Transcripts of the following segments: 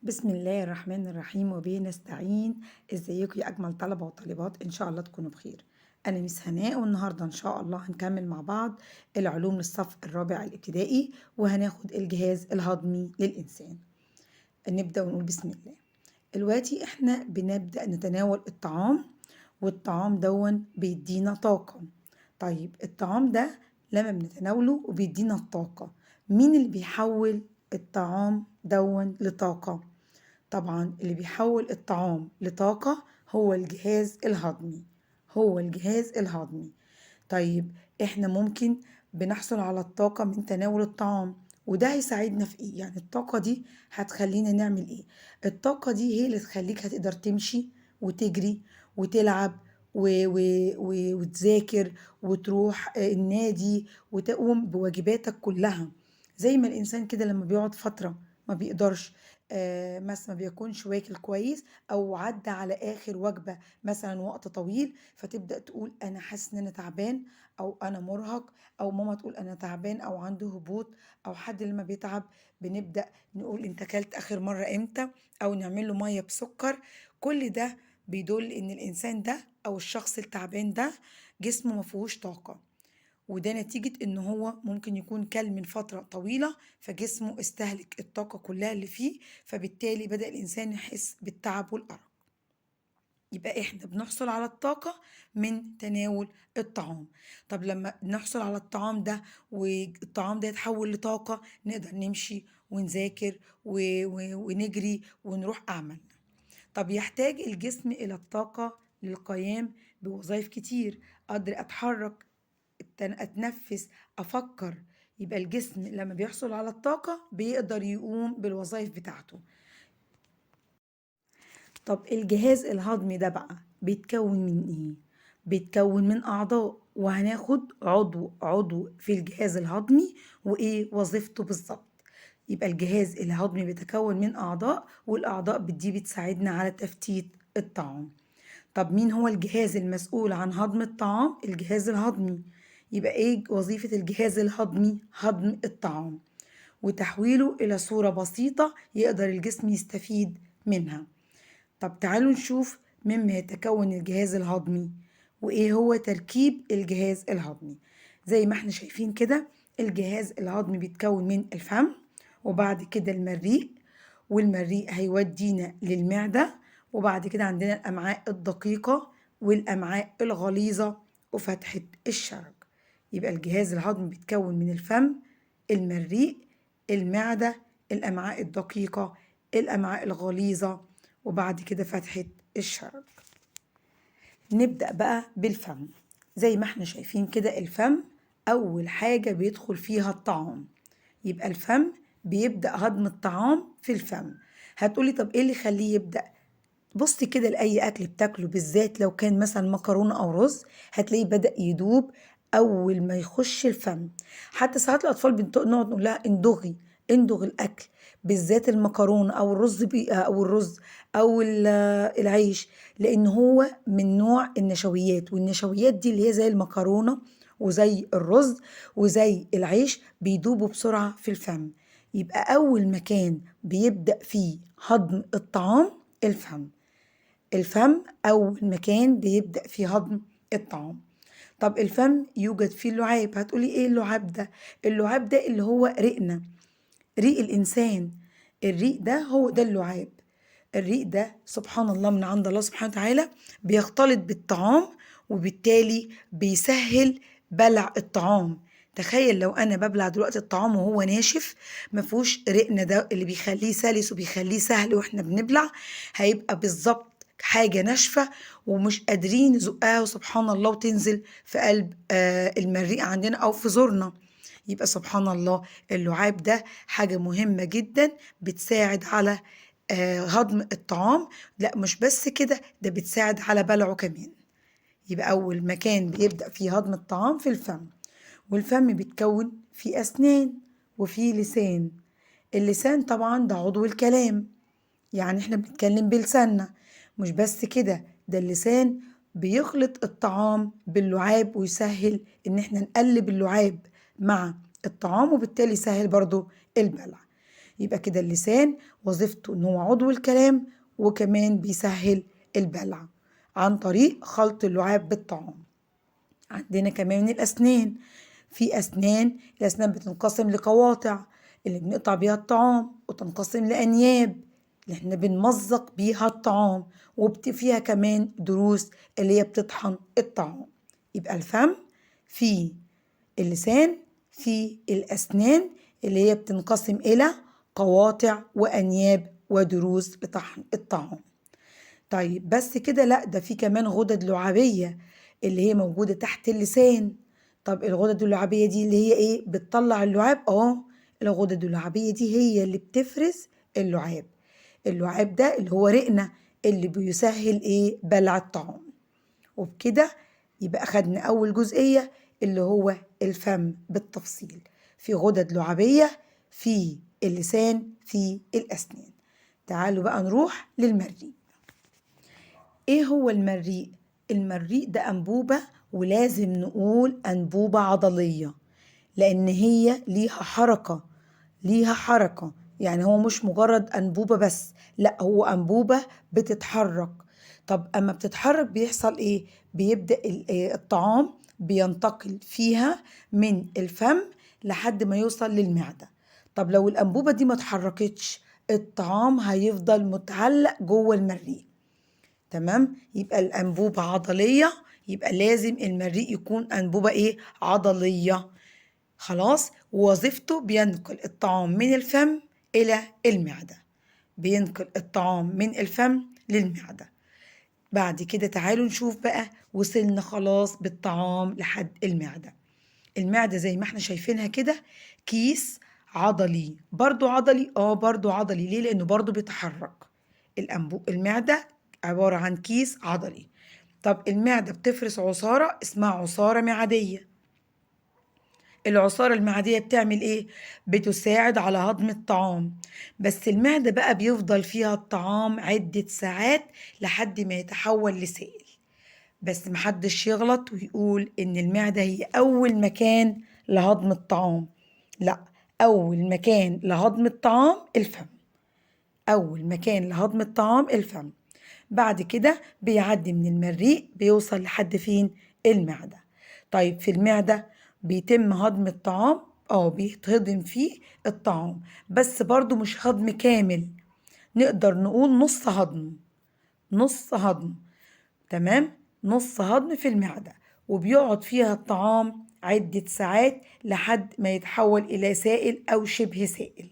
بسم الله الرحمن الرحيم وبه نستعين. ازيكم يا اجمل طلبه وطالبات؟ ان شاء الله تكونوا بخير. انا مس هناء، والنهارده ان شاء الله هنكمل مع بعض العلوم للصف الرابع الابتدائي، وهناخد الجهاز الهضمي للانسان. نبدا ونقول بسم الله. دلوقتي احنا بنبدا نتناول الطعام، والطعام دون بيدينا طاقه. طيب الطعام ده لما بنتناوله وبيدينا الطاقه، مين اللي بيحول الطعام دون لطاقه؟ طبعا اللي بيحول الطعام لطاقة هو الجهاز الهضمي. طيب احنا ممكن بنحصل على الطاقة من تناول الطعام، وده هيساعدنا في ايه؟ يعني الطاقة دي هتخلينا نعمل ايه؟ الطاقة دي هي اللي تخليك هتقدر تمشي وتجري وتلعب وتذاكر وتروح النادي وتقوم بواجباتك كلها. زي ما الإنسان كده لما بيقعد فترة ما بيقدرش، مثلا ما بيكونش واكل كويس او عدى على اخر وجبة مثلا وقت طويل، فتبدأ تقول انا حاسس ان انا تعبان او انا مرهق، او ماما تقول انا تعبان او عنده هبوط، او حد لما بيتعب بنبدأ نقول انت اكلت اخر مرة امتى، او نعمل له مية بسكر. كل ده بيدل ان الانسان ده او الشخص التعبان ده جسمه ما فيهوش طاقة، وده نتيجة إن هو ممكن يكون كل من فترة طويلة فجسمه استهلك الطاقة كلها اللي فيه، فبالتالي بدأ الإنسان يحس بالتعب والأرق. يبقى إحنا بنحصل على الطاقة من تناول الطعام. طب لما نحصل على الطعام ده والطعام ده يتحول لطاقة، نقدر نمشي ونذاكر ونجري ونروح أعمالنا. طب يحتاج الجسم إلى الطاقة للقيام بوظائف كتير، أقدر أتحرك، أتنفس، أفكر. يبقى الجسم لما بيحصل على الطاقة بيقدر يقوم بالوظائف بتاعته. طب الجهاز الهضمي ده بقى بيتكون من ايه؟ بيتكون من اعضاء، وهناخد عضو عضو في الجهاز الهضمي وايه وظيفته بالظبط. يبقى الجهاز الهضمي بيتكون من اعضاء، والاعضاء دي بتساعدنا على تفتيت الطعام. طب مين هو الجهاز المسؤول عن هضم الطعام؟ الجهاز الهضمي. يبقى ايه وظيفة الجهاز الهضمي؟ هضم الطعام وتحويله إلى صورة بسيطة يقدر الجسم يستفيد منها. طب تعالوا نشوف مما يتكون الجهاز الهضمي وإيه هو تركيب الجهاز الهضمي. زي ما احنا شايفين كده، الجهاز الهضمي بيتكون من الفم، وبعد كده المريء، والمريء هيودينا للمعدة، وبعد كده عندنا الأمعاء الدقيقة والأمعاء الغليظة وفتحة الشرج. يبقى الجهاز الهضمي بيتكون من الفم، المريء، المعدة، الأمعاء الدقيقة، الأمعاء الغليظة، وبعد كده فتحة الشرج. نبدأ بقى بالفم. زي ما احنا شايفين كده، الفم أول حاجة بيدخل فيها الطعام. يبقى الفم بيبدأ هضم الطعام في الفم. هتقولي طب ايه اللي يخليه يبدأ؟ بص كده لأي أكل بتاكله، بالذات لو كان مثلا مكرونة أو رز، هتلاقيه بدأ يدوب أول ما يخش الفم. حتى ساعات الأطفال نقعد نقول لها اندغي، اندغ الأكل، بالذات المكرونة أو الرز أو الرز أو العيش، لأن هو من نوع النشويات، والنشويات دي اللي هي زي المكرونة وزي الرز وزي العيش بيدوبوا بسرعة في الفم. يبقى أول مكان بيبدأ فيه هضم الطعام الفم. الفم أول مكان بيبدأ فيه هضم الطعام. طب الفم يوجد فيه اللعاب. هتقولي ايه اللعاب ده؟ اللعاب ده اللي هو ريقنا، ريق الإنسان. الريق ده هو ده اللعاب. الريق ده سبحان الله من عند الله سبحانه وتعالى بيختلط بالطعام، وبالتالي بيسهل بلع الطعام. تخيل لو انا ببلع دلوقتي الطعام وهو ناشف، ما فيهوش رقنا ده اللي بيخليه سلس وبيخليه سهل واحنا بنبلع، هيبقى بالظبط حاجة ناشفة ومش قادرين نزقها، وسبحان الله وتنزل في قلب المريء عندنا او في زورنا. يبقى سبحان الله اللعاب ده حاجة مهمة جدا بتساعد على هضم الطعام. لا مش بس كده، ده بتساعد على بلعه كمان. يبقى أول مكان بيبدأ فيه هضم الطعام في الفم. والفم بيتكون فيه أسنان وفيه لسان. اللسان طبعا ده عضو الكلام، يعني احنا بنتكلم بلساننا. مش بس كده، ده اللسان بيخلط الطعام باللعاب ويسهل ان احنا نقلب اللعاب مع الطعام، وبالتالي يسهل برضو البلع. يبقى كده اللسان وظيفته إن هو عضو الكلام، وكمان بيسهل البلع عن طريق خلط اللعاب بالطعام. عندنا كمان الأسنان، في أسنان، الأسنان بتنقسم لقواطع اللي بنقطع بيها الطعام، وتنقسم لأنياب اللي احنا بنمزق بيها الطعام، وفيها كمان ضروس اللي هي بتطحن الطعام. يبقى الفم في اللسان، في الأسنان اللي هي بتنقسم إلى قواطع وأنياب وضروس لطحن الطعام. طيب بس كده لأ، ده في كمان غدد لعابية اللي هي موجودة تحت اللسان. طب الغدد اللعابية دي اللي هي ايه؟ بتطلع اللعاب. الغدد اللعابية دي هي اللي بتفرز اللعاب. اللعاب ده اللي هو رئنا اللي بيسهل ايه؟ بلع الطعام. وبكده يبقى أخدنا أول جزئية اللي هو الفم بالتفصيل، في غدد لعابية، في اللسان، في الأسنان. تعالوا بقى نروح للمريء. ايه هو المريء؟ المريء ده أنبوبة، ولازم نقول أنبوبة عضلية، لأن هي ليها حركة. يعني هو مش مجرد أنبوبة بس، لا، هو أنبوبة بتتحرك. طب أما بتتحرك بيحصل إيه؟ بيبدأ الطعام بينتقل فيها من الفم لحد ما يوصل للمعدة. طب لو الأنبوبة دي ما اتحركتش، الطعام هيفضل متعلق جوه المريء. تمام؟ يبقى الأنبوبة عضلية، يبقى لازم المريء يكون أنبوبة إيه؟ عضلية. خلاص؟ ووظيفته بينقل الطعام من الفم إلى المعدة. بينقل الطعام من الفم للمعدة. بعد كده تعالوا نشوف بقى، وصلنا خلاص بالطعام لحد المعدة. المعدة زي ما احنا شايفينها كده كيس عضلي. برضو عضلي؟ برضو عضلي. ليه؟ لأنه برضو بيتحرك. المعدة عبارة عن كيس عضلي. طب المعدة بتفرز عصارة اسمها عصارة معدية. العصارة المعدية بتعمل ايه؟ بتساعد على هضم الطعام. بس المعدة بقى بيفضل فيها الطعام عدة ساعات لحد ما يتحول لسائل. بس محدش يغلط ويقول إن المعدة هي أول مكان لهضم الطعام. لا، أول مكان لهضم الطعام الفم. أول مكان لهضم الطعام الفم. بعد كده بيعدي من المريء بيوصل لحد فين؟ المعدة. طيب في المعدة بيتم هضم الطعام، بيتهضم فيه الطعام، بس برضو مش هضم كامل. نقدر نقول نص هضم. نص هضم. تمام؟ نص هضم في المعدة، وبيقعد فيها الطعام عدة ساعات لحد ما يتحول إلى سائل أو شبه سائل.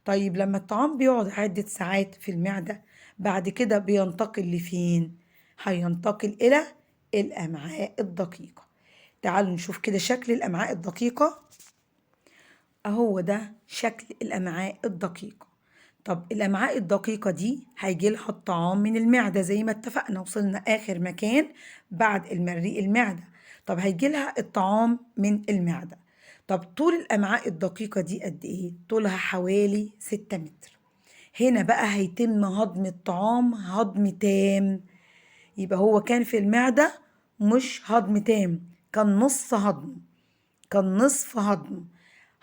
طيب لما الطعام بيقعد عدة ساعات في المعدة، بعد كده بينتقل لفين؟ هينتقل إلى الأمعاء الدقيقة. تعالوا نشوف كده شكل الأمعاء الدقيقة. أهو ده شكل الأمعاء الدقيقة. طب الأمعاء الدقيقة دي هيجي لها الطعام من المعدة زي ما اتفقنا، وصلنا آخر مكان بعد المريء المعدة. طب هيجي لها الطعام من المعدة. طب طول الأمعاء الدقيقة دي قد إيه؟ طولها حوالي 6 متر. هنا بقى هيتم هضم الطعام هضم تام. يبقى هو كان في المعدة مش هضم تام، كان نص هضم، كان نصف هضم.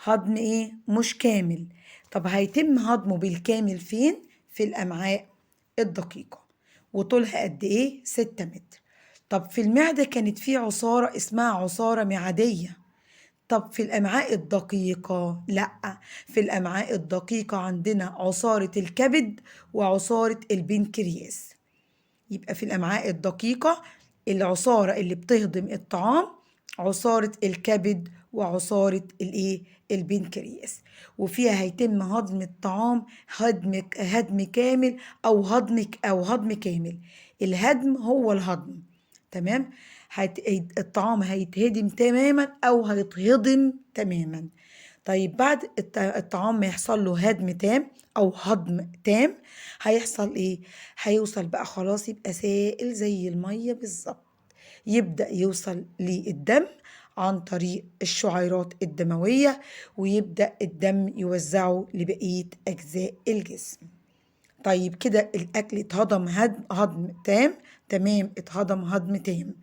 هضم ايه؟ مش كامل. طب هيتم هضمه بالكامل فين؟ في الأمعاء الدقيقة. وطولها قد ايه؟ 6 متر. طب في المعدة كانت في عصارة اسمها عصارة معدية. طب في الأمعاء الدقيقة لأ، في الأمعاء الدقيقة عندنا عصارة الكبد وعصارة البنكرياس. يبقى في الأمعاء الدقيقة العصارة اللي بتهضم الطعام عصارة الكبد وعصارة البنكرياس. وفيها هيتم هضم الطعام هضم كامل أو هضم كامل. الهضم هو الهضم. تمام؟ الطعام هيتهضم تماما أو هيتهضم تماما. طيب بعد الطعام ما يحصل له هضم تام أو هضم تام، هيحصل إيه؟ هيوصل بقى خلاص يبقى سائل زي المية بالظبط. يبدأ يوصل للدم عن طريق الشعيرات الدموية، ويبدأ الدم يوزعه لبقية أجزاء الجسم. طيب كده الأكل اتهضم هضم تام. تمام، اتهضم هضم تام.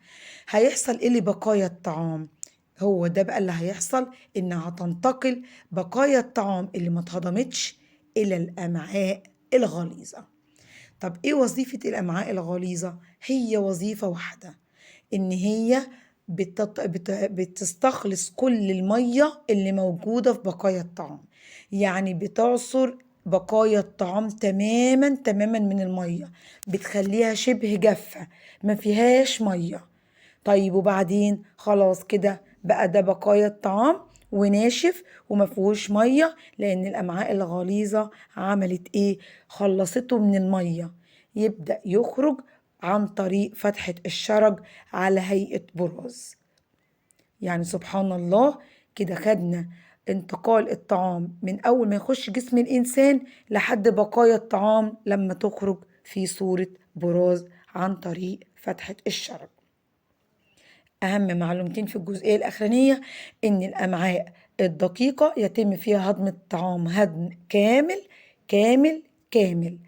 هيحصل إيه لبقايا الطعام؟ هو ده بقى اللي هيحصل، إنها هتنتقل بقايا الطعام اللي ما اتهضمتش إلى الأمعاء الغليظة. طب إيه وظيفة الأمعاء الغليظة؟ هي وظيفة واحدة، إن هي بتستخلص كل المية اللي موجودة في بقايا الطعام، يعني بتعصر بقايا الطعام تماما تماما من المية، بتخليها شبه جافة ما فيهاش مية. طيب وبعدين خلاص كده بقى ده بقايا الطعام وناشف وما فيهوش ميه، لان الامعاء الغليظه عملت ايه؟ خلصته من الميه، يبدا يخرج عن طريق فتحه الشرج على هيئه براز. يعني سبحان الله، كده خدنا انتقال الطعام من اول ما يخش جسم الانسان لحد بقايا الطعام لما تخرج في صوره براز عن طريق فتحه الشرج. أهم معلومتين في الجزئية الأخرانية إن الأمعاء الدقيقة يتم فيها هضم الطعام هضم كامل كامل كامل.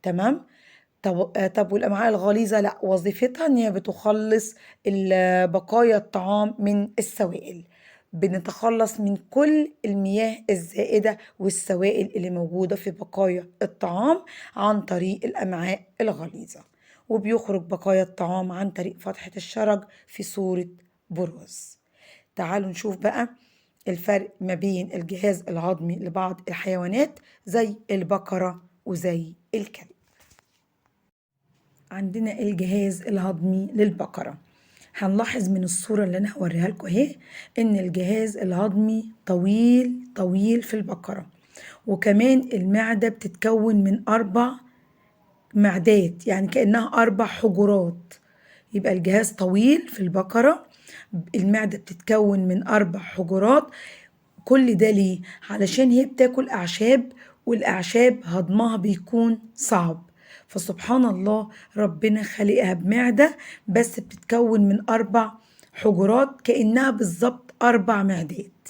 تمام. طب والأمعاء الغليظة لأ، وظيفتها إن هي بتخلص بقايا الطعام من السوائل، بنتخلص من كل المياه الزائدة والسوائل اللي موجودة في بقايا الطعام عن طريق الأمعاء الغليظة، وبيخرج بقايا الطعام عن طريق فتحة الشرج في صورة براز. تعالوا نشوف بقى الفرق ما بين الجهاز الهضمي لبعض الحيوانات زي البقرة وزي الكلب. عندنا الجهاز الهضمي للبقرة، هنلاحظ من الصورة اللي أنا هوريها لكم اهي إن الجهاز الهضمي طويل طويل في البقرة، وكمان المعدة بتتكون من 4 معدات، يعني كأنها 4 حجرات. يبقى الجهاز طويل في البقرة، المعدة بتتكون من 4 حجرات. كل ده ليه؟ علشان هي بتاكل أعشاب، والأعشاب هضمها بيكون صعب، فسبحان الله ربنا خلقها بمعدة بس بتتكون من 4 حجرات، كأنها بالظبط 4 معدات.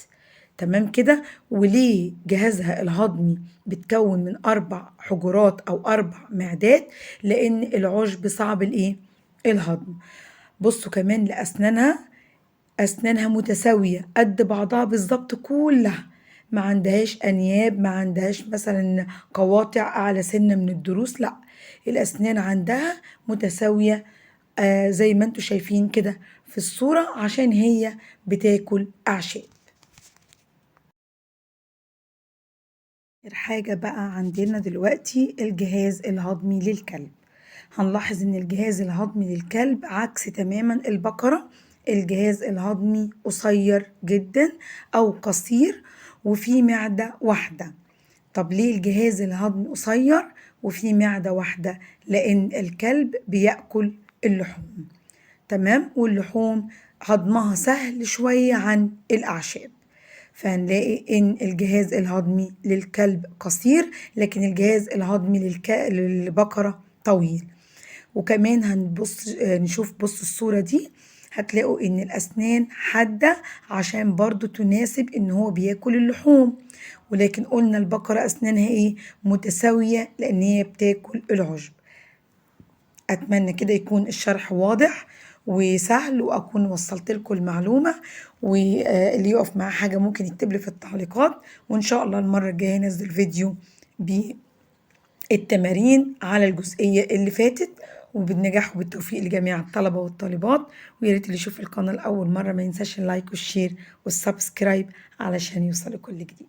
تمام كده. وليه جهازها الهضمي بتكون من 4 حجرات أو 4 معدات؟ لأن العشب صعب الهضم. بصوا كمان لأسنانها، أسنانها متساوية قد بعضها بالظبط كلها، ما عندهاش أنياب، ما عندهاش مثلا قواطع أعلى سنة من الضروس، لا، الأسنان عندها متساوية زي ما انتوا شايفين كده في الصورة، عشان هي بتاكل أعشاب. حاجة بقى عندنا دلوقتي الجهاز الهضمي للكلب. هنلاحظ ان الجهاز الهضمي للكلب عكس تماما البقرة، الجهاز الهضمي قصير جدا او قصير وفي معدة واحدة. طب ليه الجهاز الهضمي قصير وفي معدة واحدة؟ لان الكلب بيأكل اللحوم. تمام. واللحوم هضمها سهل شوية عن الأعشاب، فهنلاقي إن الجهاز الهضمي للكلب قصير لكن الجهاز الهضمي للبقرة طويل. وكمان هنبص نشوف الصورة دي، هتلاقوا إن الأسنان حادة عشان برضو تناسب إن هو بياكل اللحوم، ولكن قلنا البقرة أسنانها متساوية لأن هي بتاكل العشب. أتمنى كده يكون الشرح واضح وسهل وأكون وصلت لكم المعلومة، واللي يقف مع حاجة ممكن يكتب لي في التعليقات، وإن شاء الله المرة الجاية ننزل فيديو بالتمارين على الجزئية اللي فاتت. وبالنجاح وبالتوفيق لجميع الطلبة والطالبات، وياريت اللي يشوف القناة لأول مرة ما ينساش اللايك والشير والسبسكرايب علشان يوصل كل جديد.